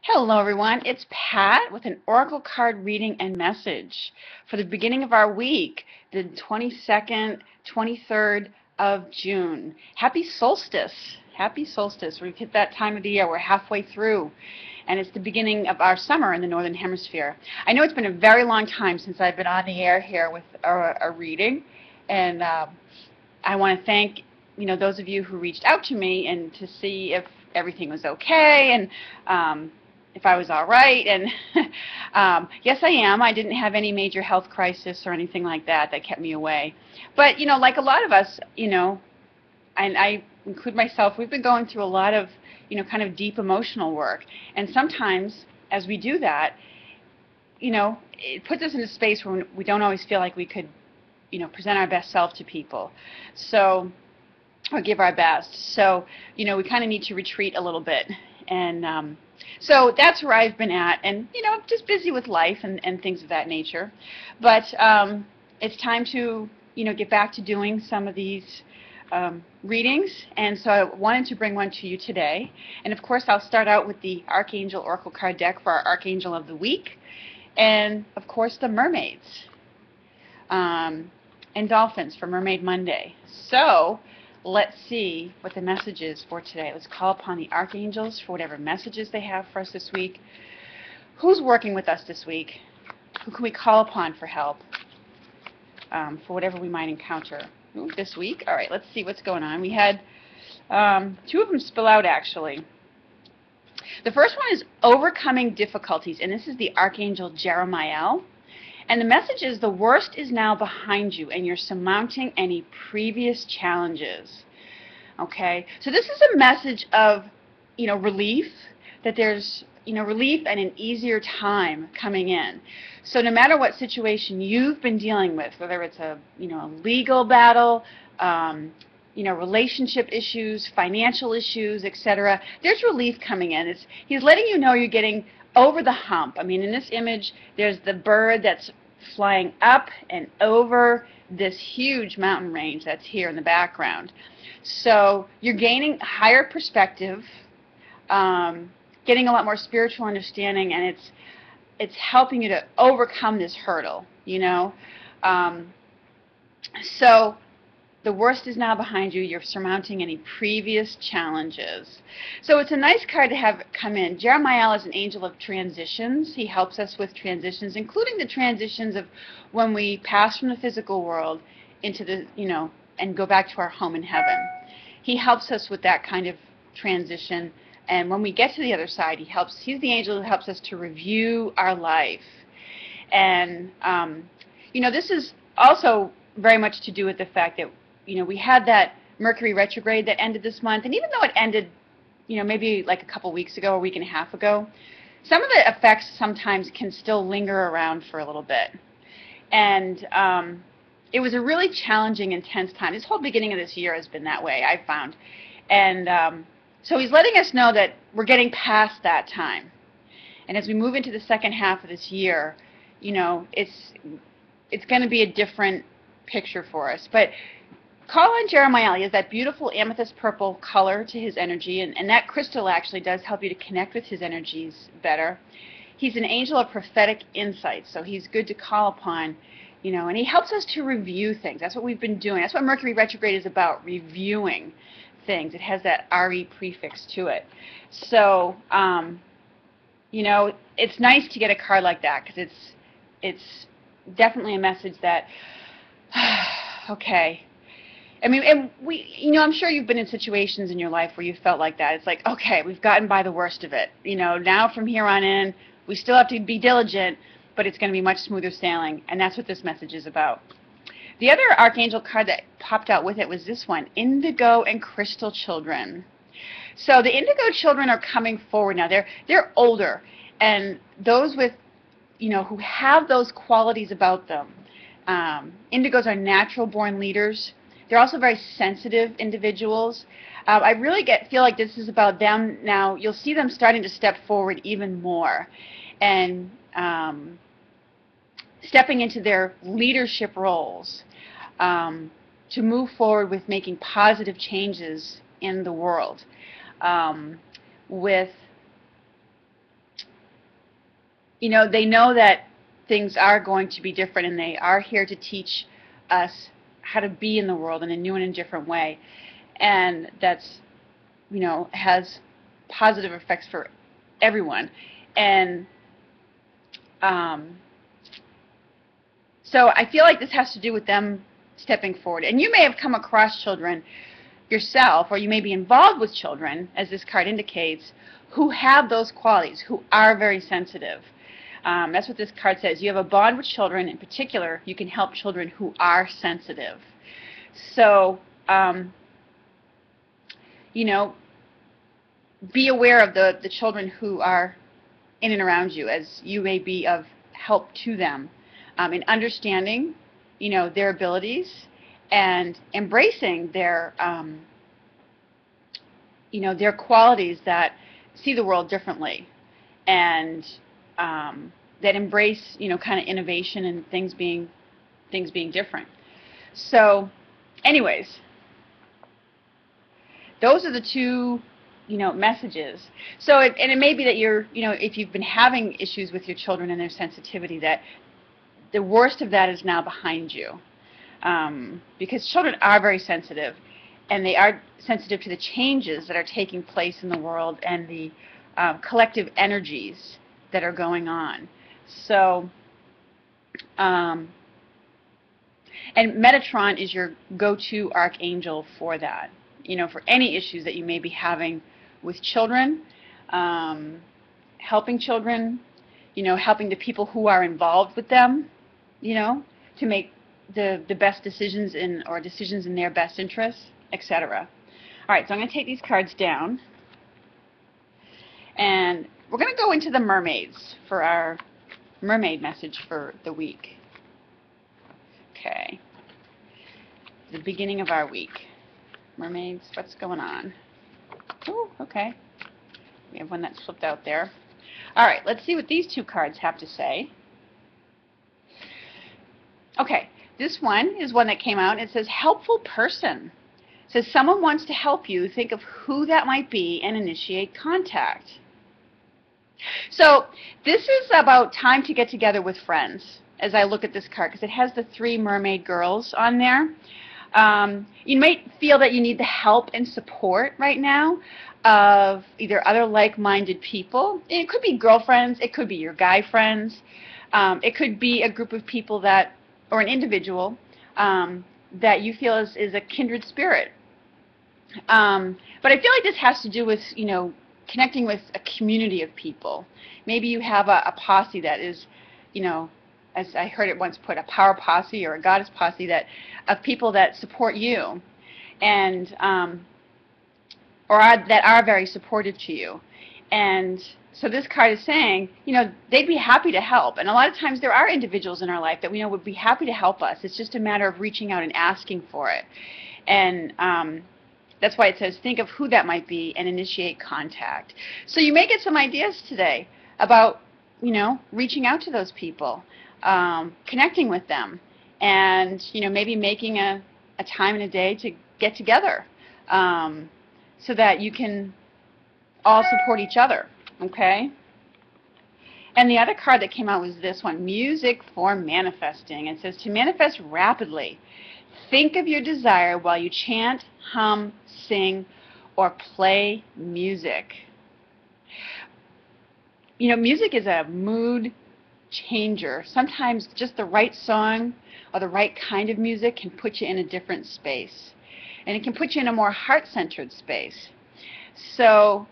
Hello everyone, it's Pat with an Oracle card reading and message for the beginning of our week, the 22nd, 23rd of June. Happy solstice! Happy solstice. We've hit that time of the year. We're halfway through, and it's the beginning of our summer in the Northern Hemisphere. I know it's been a very long time since I've been on the air here with a reading, and I want to thank those of you who reached out to me and to see if everything was okay and if I was all right. And yes, I am. I didn't have any major health crisis or anything like that that kept me away. But like a lot of us, and I include myself, we've been going through a lot of kind of deep emotional work. And sometimes as we do that, it puts us in a space where we don't always feel like we could present our best self to people. So, or give our best. So, we kind of need to retreat a little bit. And so that's where I've been at, and just busy with life and things of that nature. But it's time to get back to doing some of these readings, and so I wanted to bring one to you today. And of course I'll start out with the Archangel Oracle card deck for our Archangel of the week, and of course the Mermaids and Dolphins for Mermaid Monday. So let's see what the message is for today. Let's call upon the Archangels for whatever messages they have for us this week. Who's working with us this week? Who can we call upon for help for whatever we might encounter this week? All right, let's see what's going on. We had two of them spill out, actually. The first one is overcoming difficulties, and this is the Archangel Jeremiel. And the message is, the worst is now behind you, and you're surmounting any previous challenges. Okay? So this is a message of, relief, that there's, relief and an easier time coming in. So no matter what situation you've been dealing with, whether it's a, a legal battle, relationship issues, financial issues, etc., there's relief coming in. He's letting you know you're getting over the hump. I mean, in this image, there's the bird that's flying up and over this huge mountain range that's here in the background. So you're gaining higher perspective, getting a lot more spiritual understanding, and it's helping you to overcome this hurdle, So the worst is now behind you. You're surmounting any previous challenges. So it's a nice card to have come in. Jeremiel is an angel of transitions. He helps us with transitions, including the transitions of when we pass from the physical world into the, and go back to our home in heaven. He helps us with that kind of transition. And when we get to the other side, he's the angel who helps us to review our life. And, this is also very much to do with the fact that we had that Mercury retrograde that ended this month, and even though it ended, maybe like a couple weeks ago, a week and a half ago, some of the effects sometimes can still linger around for a little bit. And it was a really challenging, intense time. This whole beginning of this year has been that way, I've found. And so he's letting us know that we're getting past that time. And as we move into the second half of this year, it's going to be a different picture for us. But call on Jeremiel. He has that beautiful amethyst purple color to his energy, and that crystal actually does help you to connect with his energies better. He's an angel of prophetic insight, so he's good to call upon, and he helps us to review things. That's what we've been doing. That's what Mercury retrograde is about, reviewing things. It has that RE prefix to it. So, it's nice to get a card like that, because it's definitely a message that, okay. I mean, and I'm sure you've been in situations in your life where you felt like that. It's like, okay, we've gotten by the worst of it. Now from here on in, we still have to be diligent, but it's going to be much smoother sailing, and that's what this message is about. The other Archangel card that popped out with it was this one, Indigo and Crystal Children. So the Indigo children are coming forward now. They're older, and those with, who have those qualities about them. Indigos are natural-born leaders. They're also very sensitive individuals. I really feel like this is about them now. You'll see them starting to step forward even more and stepping into their leadership roles to move forward with making positive changes in the world with you know, they know that things are going to be different, and they are here to teach us how to be in the world in a new and a different way. And that's, you know, has positive effects for everyone. And so I feel like this has to do with them stepping forward. And you may have come across children yourself, or you may be involved with children, as this card indicates, who have those qualities, who are very sensitive. That's what this card says. You have a bond with children. In particular, you can help children who are sensitive. So, you know, be aware of the children who are in and around you, as you may be of help to them in understanding, you know, their abilities and embracing their, you know, their qualities that see the world differently, and that embrace, you know, kind of innovation and things being different. So, anyways, those are the two, you know, messages. So, and it may be that you're, you know, if you've been having issues with your children and their sensitivity, that the worst of that is now behind you, because children are very sensitive, and they are sensitive to the changes that are taking place in the world and the collective energies that are going on. So, and Metatron is your go-to archangel for that, you know, for any issues that you may be having with children, helping children, you know, helping the people who are involved with them, you know, to make the best decisions or decisions in their best interests, etc. All right, so I'm going to take these cards down, and we're going to go into the mermaids for our mermaid message for the week. Okay, the beginning of our week. Mermaids, what's going on? Oh, okay. We have one that slipped out there. All right, let's see what these two cards have to say. Okay, this one is one that came out. It says, helpful person. It says, someone wants to help you. Think of who that might be and initiate contact. So this is about time to get together with friends, as I look at this card, because it has the 3 mermaid girls on there. You might feel that you need the help and support right now of either other like-minded people. It could be girlfriends. It could be your guy friends. It could be a group of people that, or an individual that you feel is a kindred spirit. But I feel like this has to do with, you know, connecting with a community of people. Maybe you have a posse that is, you know, as I heard it once put, a power posse or a goddess posse of people that support you, and or that are very supportive to you. And so this card is saying, you know, they'd be happy to help. And a lot of times there are individuals in our life that we know would be happy to help us. It's just a matter of reaching out and asking for it. And that's why it says, think of who that might be and initiate contact. So you may get some ideas today about, you know, reaching out to those people, connecting with them, and, you know, maybe making a time in a day to get together so that you can all support each other, okay? And the other card that came out was this one, Music for Manifesting. It says, to manifest rapidly, think of your desire while you chant, hum, sing, or play music. You know, music is a mood changer. Sometimes just the right song or the right kind of music can put you in a different space. And it can put you in a more heart-centered space. So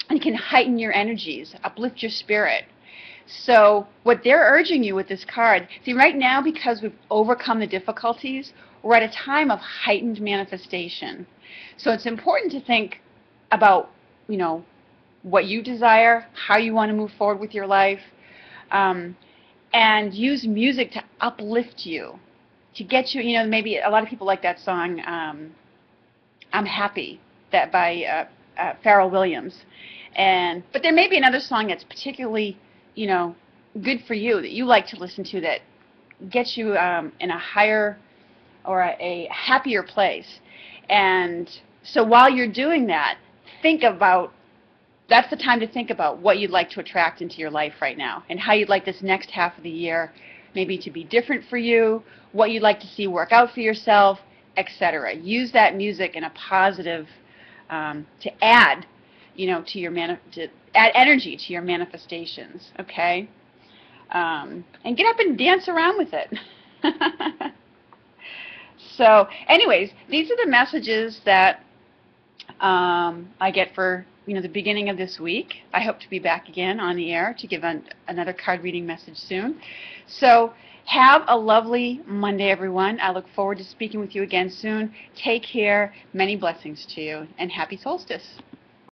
it can heighten your energies, uplift your spirit. So what they're urging you with this card, see, right now, because we've overcome the difficulties, we're at a time of heightened manifestation. So it's important to think about, you know, what you desire, how you want to move forward with your life, and use music to uplift you, to get you, you know, maybe a lot of people like that song, I'm Happy, that by Pharrell Williams. But there may be another song that's particularly, you know, good for you, that you like to listen to, that gets you in a higher or a happier place. And so while you're doing that, think about that's the time to think about what you'd like to attract into your life right now and how you'd like this next half of the year maybe to be different for you, what you'd like to see work out for yourself, etc. Use that music in a positive to add, to your to add energy to your manifestations. Okay, and get up and dance around with it. So, anyways, these are the messages that I get for the beginning of this week. I hope to be back again on the air to give another card reading message soon. So have a lovely Monday, everyone. I look forward to speaking with you again soon. Take care. Many blessings to you, and happy solstice.